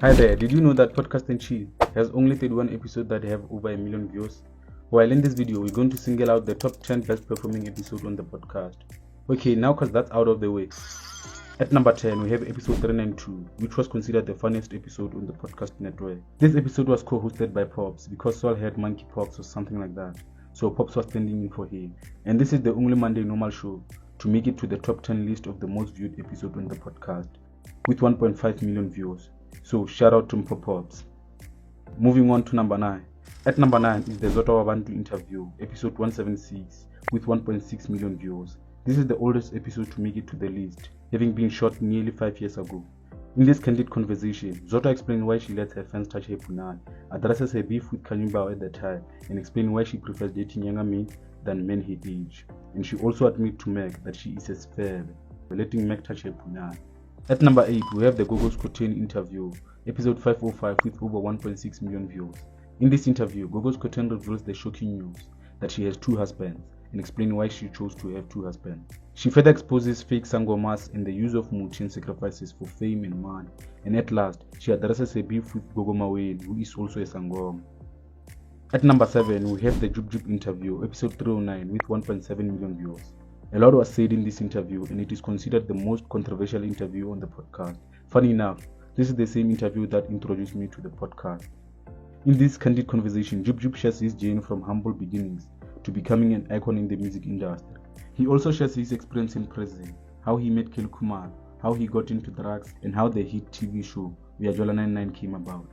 Hi there, did you know that Podcast and Chill has only 31 episodes that have over 1 million views? Well, in this video, we're going to single out the top 10 best performing episodes on the podcast. Okay, now cause that's out of the way. At number 10, we have episode 392, which was considered the funniest episode on the podcast network. This episode was co-hosted by Popps because Sol had monkeypox or something like that, so Popps was standing in for him. And this is the only Monday normal show to make it to the top 10 list of the most viewed episode on the podcast, with 1.5 million views. So shout out to Mpho Popps. Moving on to number 9. At number 9 is the Zodwa Wabantu interview, episode 176, with 1.6 million views. This is the oldest episode to make it to the list, having been shot nearly 5 years ago. In this candid conversation, Zodwa explains why she lets her fans touch her punani, addresses her beef with Kanyumbao at the time, and explains why she prefers dating younger men than men her age. And she also admits to MacG that she is a sphere, letting MacG touch her punani. At number 8, we have the Gogo Skhotheni interview, episode 505 with over 1.6 million views. In this interview, Gogo Skhotheni reveals the shocking news that she has 2 husbands and explains why she chose to have 2 husbands. She further exposes fake sangomas and the use of muti and sacrifices for fame and money. And at last, she addresses a beef with Gogo Maweli, who is also a sangoma. At number 7, we have the Jub Jub interview, episode 309 with 1.7 million views. A lot was said in this interview, and it is considered the most controversial interview on the podcast. Funny enough, this is the same interview that introduced me to the podcast. In this candid conversation, Jub Jub shares his journey from humble beginnings to becoming an icon in the music industry. He also shares his experience in prison, how he met Kel Kumar, how he got into drugs, and how the hit TV show Viajola 99 came about.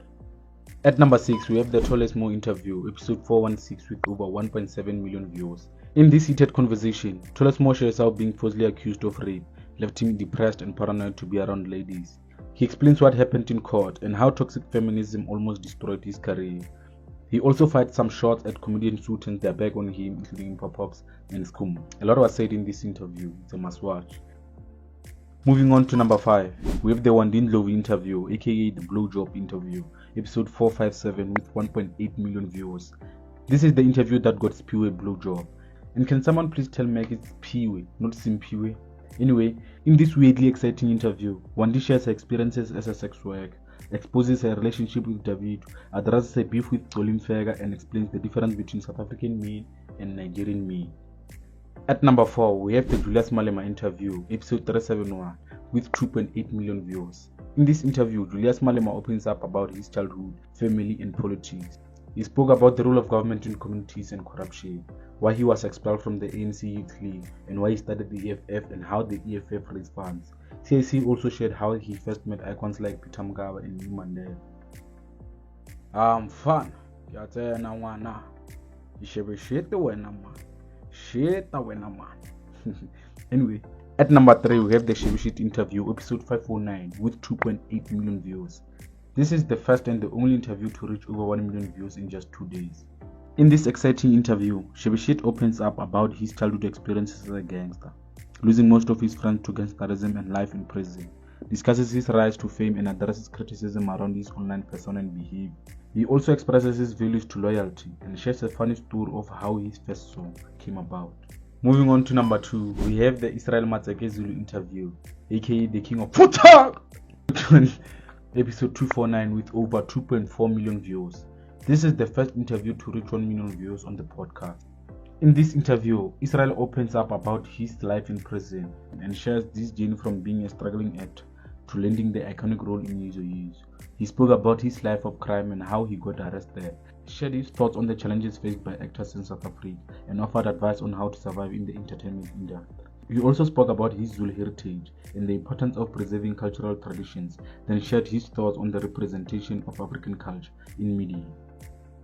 At number 6, we have the Tol Ass Mo interview, episode 416 with over 1.7 million views. In this heated conversation, Tol Ass Mo shares how being falsely accused of rape left him depressed and paranoid to be around ladies. He explains what happened in court and how toxic feminism almost destroyed his career. He also fights some shots at comedian who turned their back on him, including Mpho Popps and Scum. A lot was said in this interview, it's a must watch. Moving on to number 5, we have the Wandi Ndlovu interview, aka the blowjob interview, episode 457 with 1.8 million views. This is the interview that got Spiwe blowjob. And can someone please tell MacG it's Piwe, not Simpiwe? Anyway, in this weirdly exciting interview, Wandi shares her experiences as a sex worker, exposes her relationship with David, addresses her beef with Golim Fega, and explains the difference between South African men and Nigerian men. At number 4, we have the Julius Malema interview, episode 371, with 2.8 million views. In this interview, Julius Malema opens up about his childhood, family, and politics. He spoke about the role of government in communities and corruption, why he was expelled from the ANC Youth League, and why he started the EFF and how the EFF raised funds. CIC also shared how he first met icons like Peter Mgaba and New Mandela. Fun. Anyway, at number 3, we have the Shebeshxt interview, episode 509, with 2.8 million views. This is the first and the only interview to reach over 1 million views in just 2 days. In this exciting interview, Shebeshxt opens up about his childhood experiences as a gangster, losing most of his friends to gangsterism and life in prison, discusses his rise to fame and addresses criticism around his online persona and behavior. He also expresses his values to loyalty and shares a funny story of how his first song came about. Moving on to number 2, we have the Israel Matseke Zulu interview, aka the King of Futa, episode 249 with over 2.4 million views. This is the first interview to reach 1 million views on the podcast. In this interview, Israel opens up about his life in prison and shares this journey from being a struggling actor to landing the iconic role in User Use. He spoke about his life of crime and how he got arrested, shared his thoughts on the challenges faced by actors in South Africa, and offered advice on how to survive in the entertainment industry. He also spoke about his Zulu heritage and the importance of preserving cultural traditions, then shared his thoughts on the representation of African culture in media.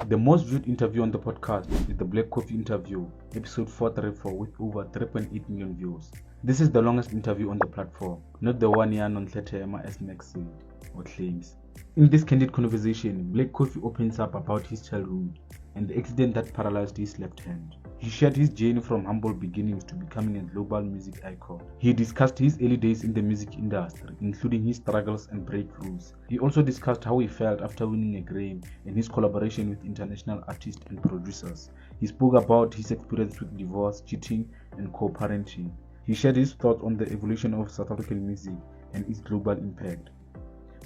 The most viewed interview on the podcast is the Black Coffee interview, episode 434 with over 3.8 million views. This is the longest interview on the platform, not the one year on Tletema as MacG said or claims. In this candid conversation, Black Coffee opens up about his childhood and the accident that paralyzed his left hand. He shared his journey from humble beginnings to becoming a global music icon. He discussed his early days in the music industry, including his struggles and breakthroughs. He also discussed how he felt after winning a Grammy and his collaboration with international artists and producers. He spoke about his experience with divorce, cheating, and co-parenting. He shared his thoughts on the evolution of South African music and its global impact.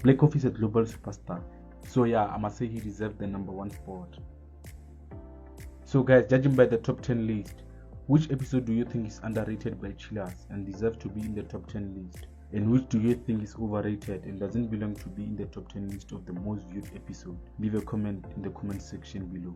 Black Coffee is a global superstar. So yeah, I must say he deserved the #1 spot. So guys, judging by the top 10 list, which episode do you think is underrated by chillers and deserves to be in the top 10 list? And which do you think is overrated and doesn't belong to be in the top 10 list of the most viewed episode? Leave a comment in the comment section below.